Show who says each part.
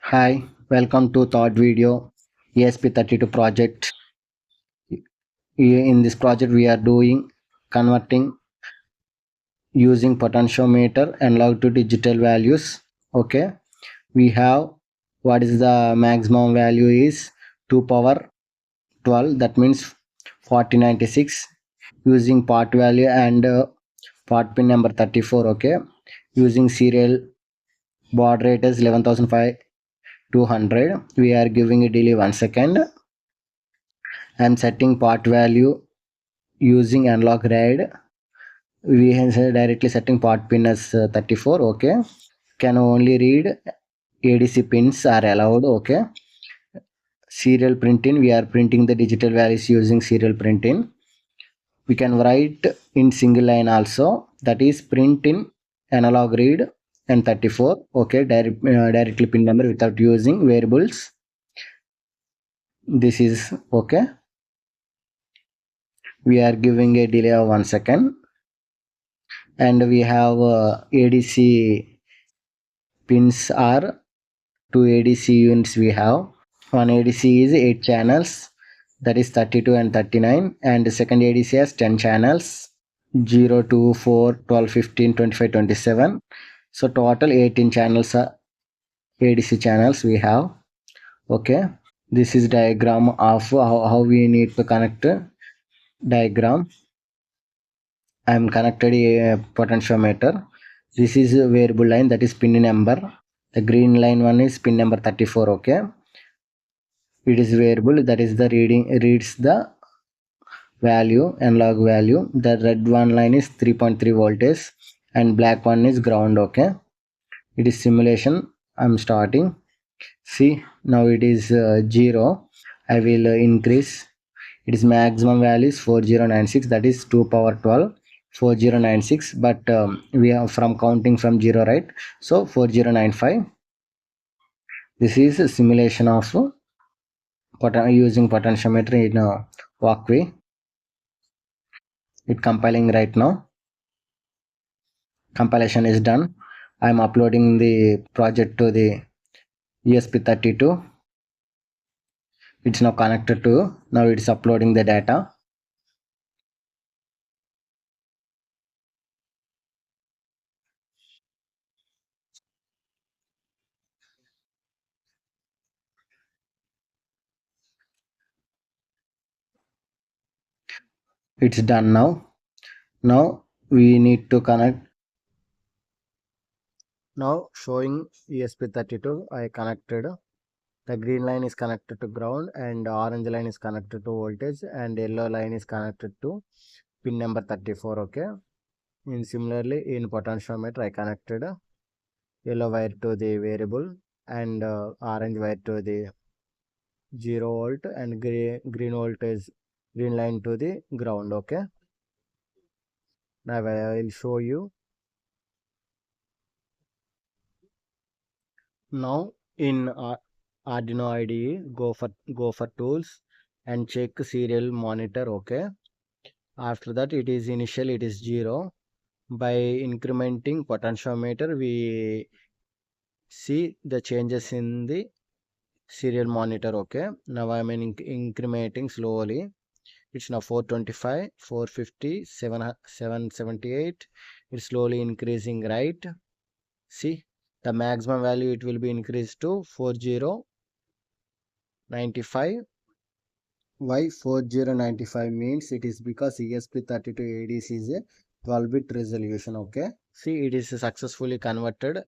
Speaker 1: Hi, welcome to third video ESP32 project. In this project we are doing converting using potentiometer analog to digital values. Okay, we have what is the maximum value is 2 power 12, that means 4096, using part value and part pin number 34. Okay, using serial baud rate is 11500. We are giving a delay 1 second. I am setting part value using analogRead. We are directly setting part pin as 34. Okay, can only read ADC pins are allowed. Okay, serial printing, we are printing the digital values using serial printing. We can write in single line also, that is print in analog read and 34. Okay, directly pin number without using variables. This is okay. We are giving a delay of 1 second, and we have ADC pins are 2 ADC units. We have one ADC is 8 channels, that is 32 and 39, and the second ADC has 10 channels, 0, 2, 4, 12, 15, 25, 27. So total 18 channels are ADC channels we have. Okay, this is diagram of how we need to connect diagram. I am connected a potentiometer. This is a variable line, that is pin number. The green line one is pin number 34. Okay, it is variable, that is the reads the value, analog value. The red one line is 3.3 voltage and black one is ground. Okay, it is simulation. I'm starting. See, now it is 0. I will increase. It is maximum value is 4096, that is 2 power 12 4096, but we are from counting from 0, right? So 4095. This is a simulation of using potentiometer in a walkway. It compiling right now. Compilation is done. I am uploading the project to the ESP32. It's now connected to, now it's uploading the data. It's done now. Now we need to connect. Now showing ESP32, I connected. The green line is connected to ground and orange line is connected to voltage and yellow line is connected to pin number 34. Okay, and similarly in potentiometer I connected yellow wire to the variable and orange wire to the 0 volt and green voltage, green line to the ground. Okay, now I will show you. Now in Arduino IDE, go for tools and check serial monitor. Okay, after that it is initial, it is 0. By incrementing potentiometer we see the changes in the serial monitor. Okay, now I am incrementing slowly. It's now 425, 450, 778. It's slowly increasing, right? See, the maximum value it will be increased to 4095. Why 4095 means, it is because ESP32 ADC is a 12-bit resolution. Okay, see, it is successfully converted